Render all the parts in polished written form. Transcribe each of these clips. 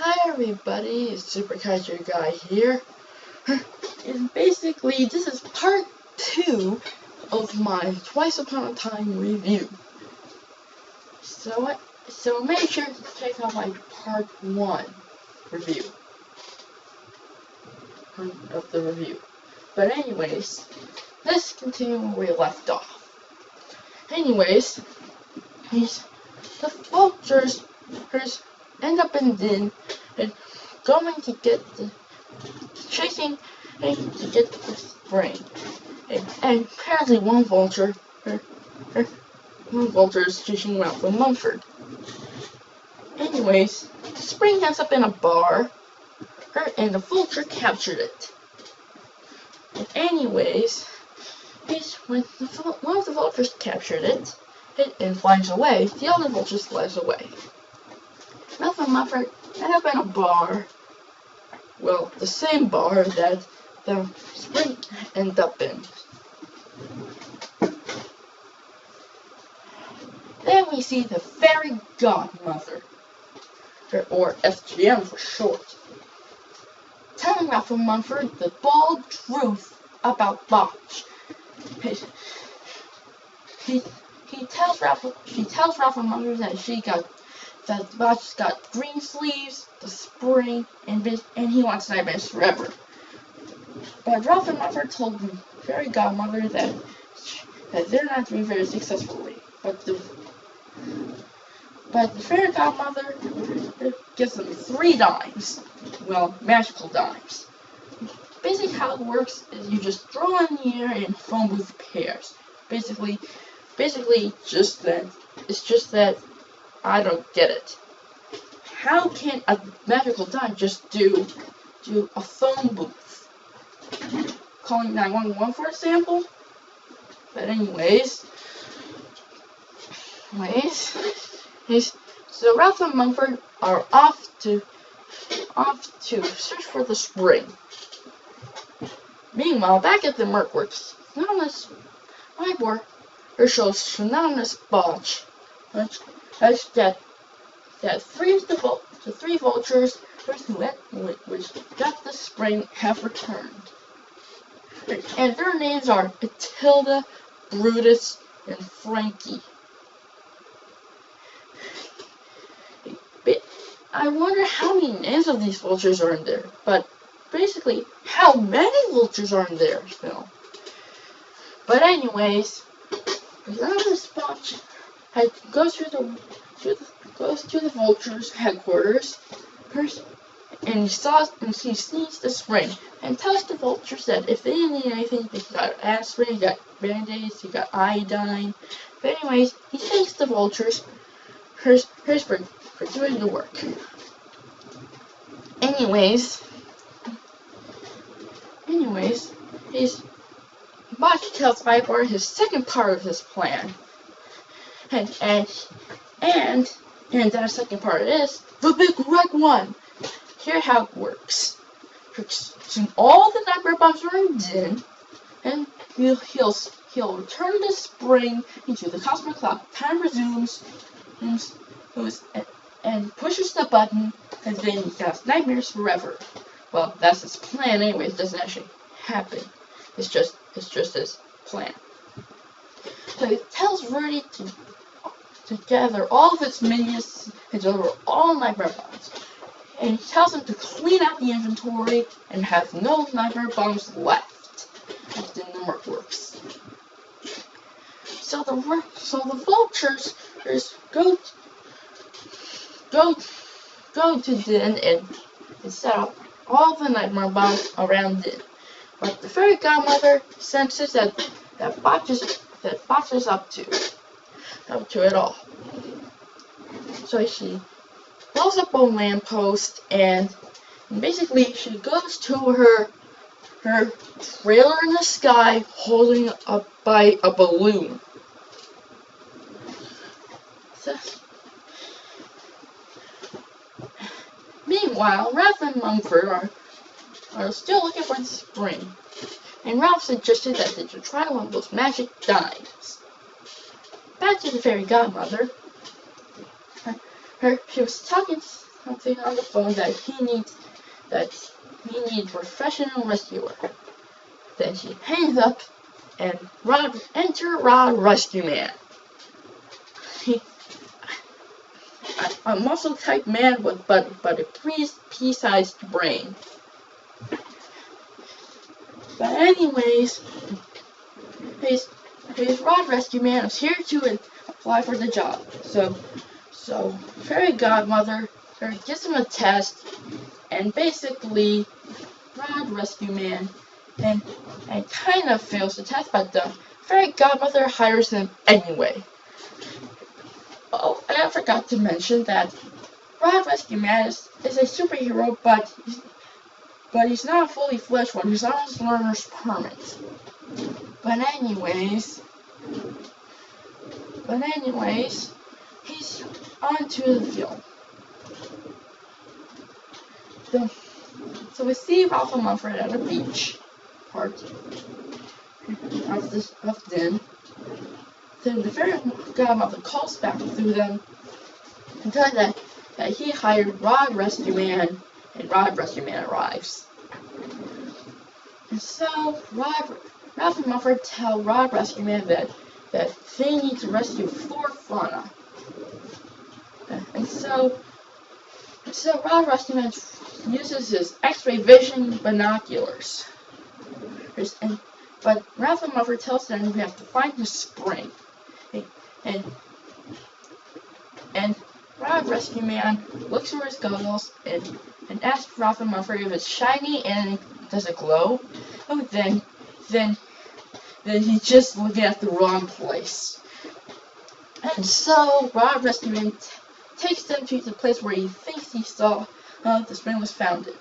Hi everybody, it's Super Kaiju Guy here. And basically, this is part 2 of my Twice Upon a Time review. So make sure to check out my part 1 review of the review. But anyways, let's continue where we left off. Anyways, the vultures end up in den and going to get chasing to get the spring. And apparently one vulture is chasing Ralph and Mumford. Anyways, the spring ends up in a bar, and the vulture captured it. And anyways, when one of the vultures captured it and flies away, the other vulture flies away. Ralph and Mumford end up in a bar. Well, the same bar that the spring ended up in. Then we see the fairy godmother, or FGM for short, telling Ralph and Mumford the bald truth about Botch. She tells Ralph and Mumford that Botch's got green sleeves, the spring, and he wants nightmares forever. But Ralph and Mumford told the fairy godmother that they're not doing very successfully. But the fairy godmother gives them 3 dimes. Well, magical dimes. Basically how it works is you just throw in the air and phone booth pairs. Basically just that. It's just that I don't get it. How can a magical dime just do a phone booth? Calling 911, for example? But anyways, so Ralph and Mumford are off to search for the spring. Meanwhile, back at the Merkworks, anonymous whiteboard shows synonymous Botch. That 3 vultures which got the spring have returned. And their names are Matilda, Brutus, and Frankie. I wonder how many names of these vultures are in there, but basically, how many vultures are in there still? But anyways, anonymous Botch goes to the vulture's headquarters, and he sees the spring, and tells the vultures that if they need anything, they got aspirin, you got band-aids, you got iodine. But anyways, he thanks the vultures for doing the work. Anyways, Botch tells Ivor his second part of his plan. And that second part is the big red one. Here's how it works. Soon all the nightmare bombs are in den, and he'll return the spring into the cosmic clock. Time resumes, and pushes the button, and then he has nightmares forever. Well, that's his plan anyway. It doesn't actually happen. It's just his plan. So he tells Rudy to gather all of its minions and deliver all nightmare bombs. And he tells him to clean out the inventory and have no nightmare bombs left in the Merkworks. So the vultures go to den and set up all the nightmare bombs around den. But the fairy godmother senses that Botch is up to it all. So she blows up a lamppost and basically she goes to her trailer in the sky holding up by a balloon. So, meanwhile, Ralph and Mumford are still looking for the spring, and Ralph suggested that they should try one of those magic dimes. Back to the fairy godmother. She was talking something on the phone that he needs professional rescuer. Then she hangs up and enter Rod Rescue Man. A muscle type man with but a pea-sized brain. But anyways, his Rod Rescue Man is here to apply for the job. So fairy godmother gives him a test, and basically Rod Rescue Man and kind of fails the test, but the fairy godmother hires him anyway. Oh, and I forgot to mention that Rod Rescue Man is a superhero, but he's not a fully fledged one. He's on his learner's permit. But anyways, he's on to the film. So we see Ralph and Mumford at a beach part of them. Then the fairy godmother calls back through them and tells that he hired Rod Rescue Man, and Rod Rescue Man arrives. And so Ralph and Mumford tell Rod Rescue Man that they need to rescue Flora Fauna. And so Rod Rescue Man uses his X-ray vision binoculars. But Ralph and Mumford tells them we have to find the spring. And Rod Rescue Man looks through his goggles and asks Ralph and Mumford if it's shiny and does it glow. Oh, then he's just looking at the wrong place. And so Rod Rescue Man takes them to the place where he thinks he saw the spring was founded.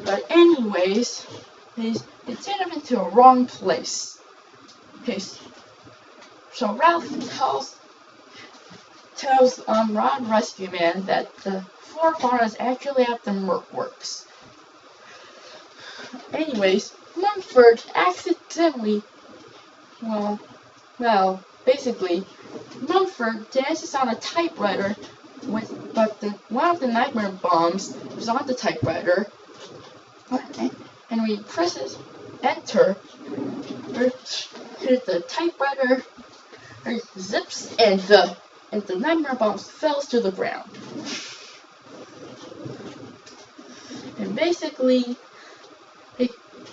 But anyways, they sent him into a wrong place. So Ralph tells Rod Rescue Man that the Flora Fauna is actually at the Merc Works. Anyways, Mumford accidentally, basically, Mumford dances on a typewriter but one of the nightmare bombs is on the typewriter, and when he presses enter, the typewriter zips and the nightmare bomb falls to the ground. And basically,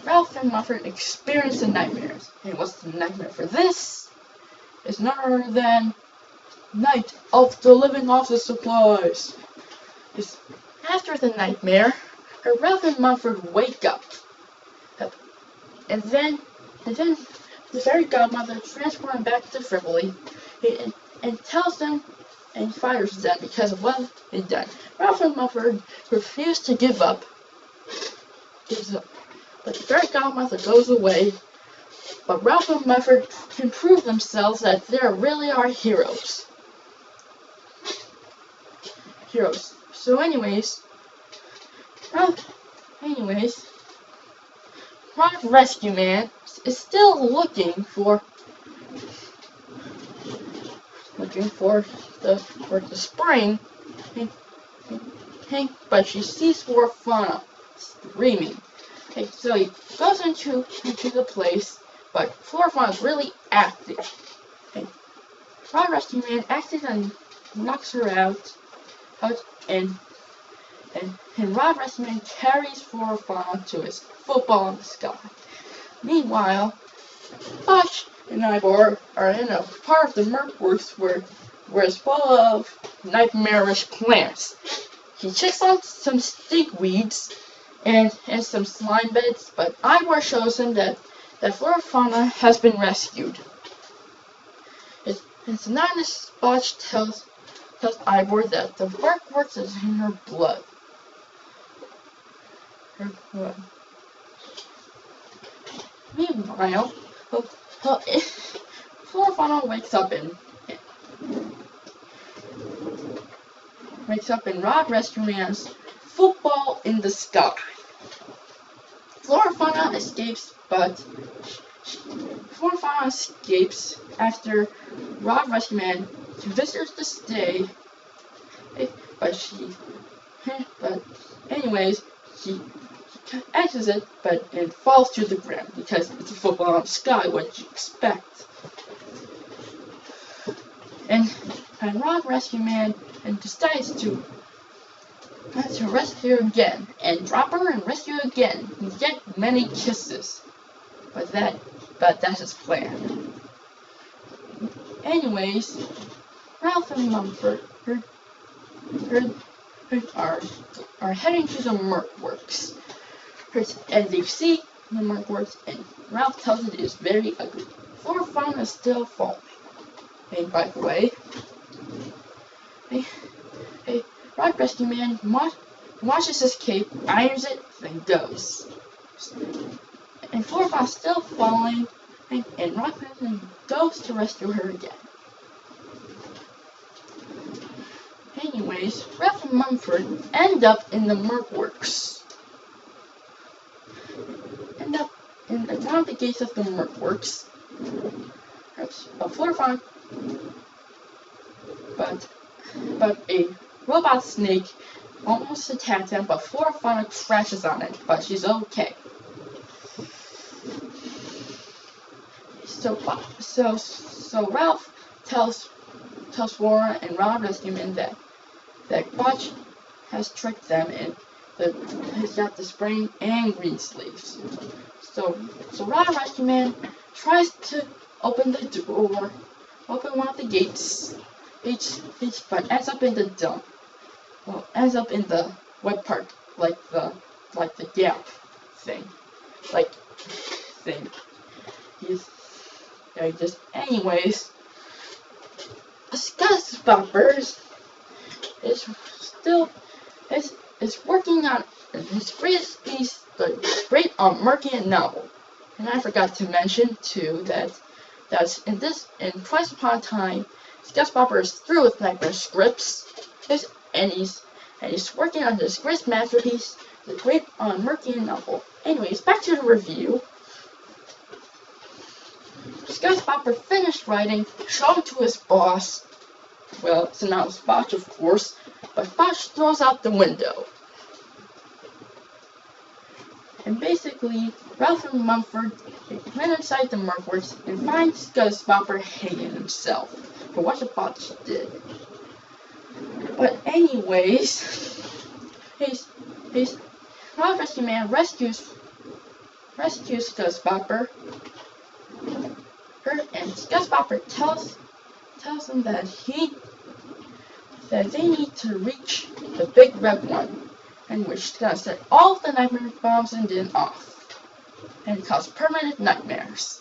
Ralph and Mumford experience the nightmares. And what's the nightmare for this? It's none other than Night of the Living Office Supplies. After the nightmare, Ralph and Mumford wake up. And then the fairy godmother transforms them back to Frivoli and tells them and fires them because of what they've done. Ralph and Mumford refuse to give up. But the fairy godmother goes away. But Ralph and Mumford can prove themselves that they really are heroes. So anyways, Rod Rescue Man is still looking for the spring, but she sees Flora Fauna screaming. So he goes into the place, but Flora Fauna is really active. Rod Rescue Man accidentally knocks her out, and Rod Rescue Man carries Flora Fauna to his football in the sky. Meanwhile, Bosch and Ivor are in a part of the Merc Works where it's full of nightmarish plants. He checks out some stinkweeds and some slime beds, but Ivor shows him that Flora Fauna has been rescued. It's not as Bosch tells Ivor that the Merc Works is in her blood. Meanwhile, Flora Fauna wakes up in Rod Rescue Man's football in the sky. Flora Fauna escapes, after Rod Rescue Man visitors to stay, but anyways, he exits it, but it falls to the ground because it's a football on the sky. What you expect? And Rod Rescue Man decides to rescue again and drop her and rescue again and get many kisses. But that's his plan. Anyways, Ralph and Mumford are heading to the Merc Works. And they see the Merc Works, and Ralph tells it is very ugly. Floor fauna is still falling. And by the way, Rod Rescue Man washes his cape, irons it, then goes. And floor fauna is still falling, and Rod Rescue Man goes to rescue her again. Anyways, Ralph and Mumford end up in the Merc Works. End up in around the gates of the Merc Works. But a robot snake almost attacks them, but Flora Fauna crashes on it, but she's okay. So Ralph tells Flora and Rod Rescue Man that Botch has tricked them and he's got the spring and green sleeves. So Rod Rescue Man tries to open the door, open one of the gates, but ends up in the dump. Well, ends up in the wet part, like the gap thing, anyways, Gus Bumpers is working on his great Merkian novel. And I forgot to mention too that's in Twice Upon a Time, Gus Bopper is through with Nightmare scripts, and he's working on his great masterpiece, the great Merkian novel. Anyways, back to the review. Gus Bopper finished writing, showed to his boss. Well, it's announced Botch, of course, but Botch throws out the window. And basically, Ralph and Mumford went inside the Merc Works and find Gus Bopper hanging himself for what the Botch did. But anyways, Rod Rescue Man rescues Gus Bopper. And Gus Bopper tells them that they need to reach the big red one, and which is gonna set all the nightmare bombs and then off, and cause permanent nightmares.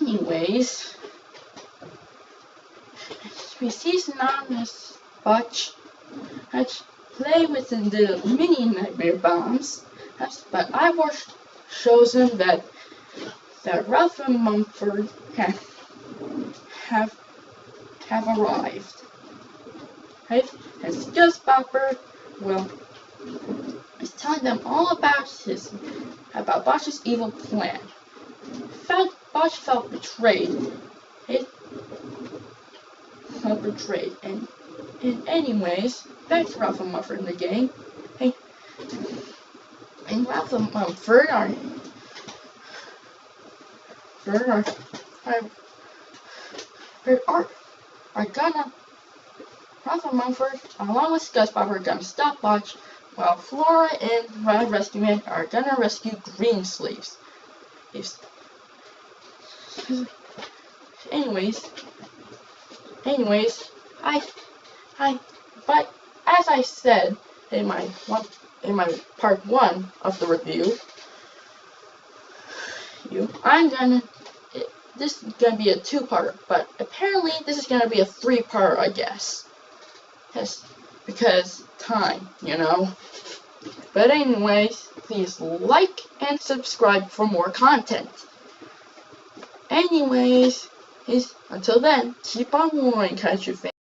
Anyways, we see anonymous Botch play with the little mini nightmare bombs, but Ivor shows him that Ralph and Mumford have arrived. Right? And Gus Bopper, is telling them all about Botch's evil plan. Botch felt betrayed. And anyways, back to Ralph and Mumford in the game. And Ralph and Mumford Ralph and Mumford, along with Gus Bopper, are gonna stop Botch, while Flora and Rod Rescue Man are gonna rescue Green Sleeves. Anyways, but as I said in my part 1 of the review, this is gonna be a 2-parter, but apparently this is gonna be a 3-parter, I guess. Yes, because time, you know. But anyways, please like and subscribe for more content. Anyways, until then, keep on warring, country fans.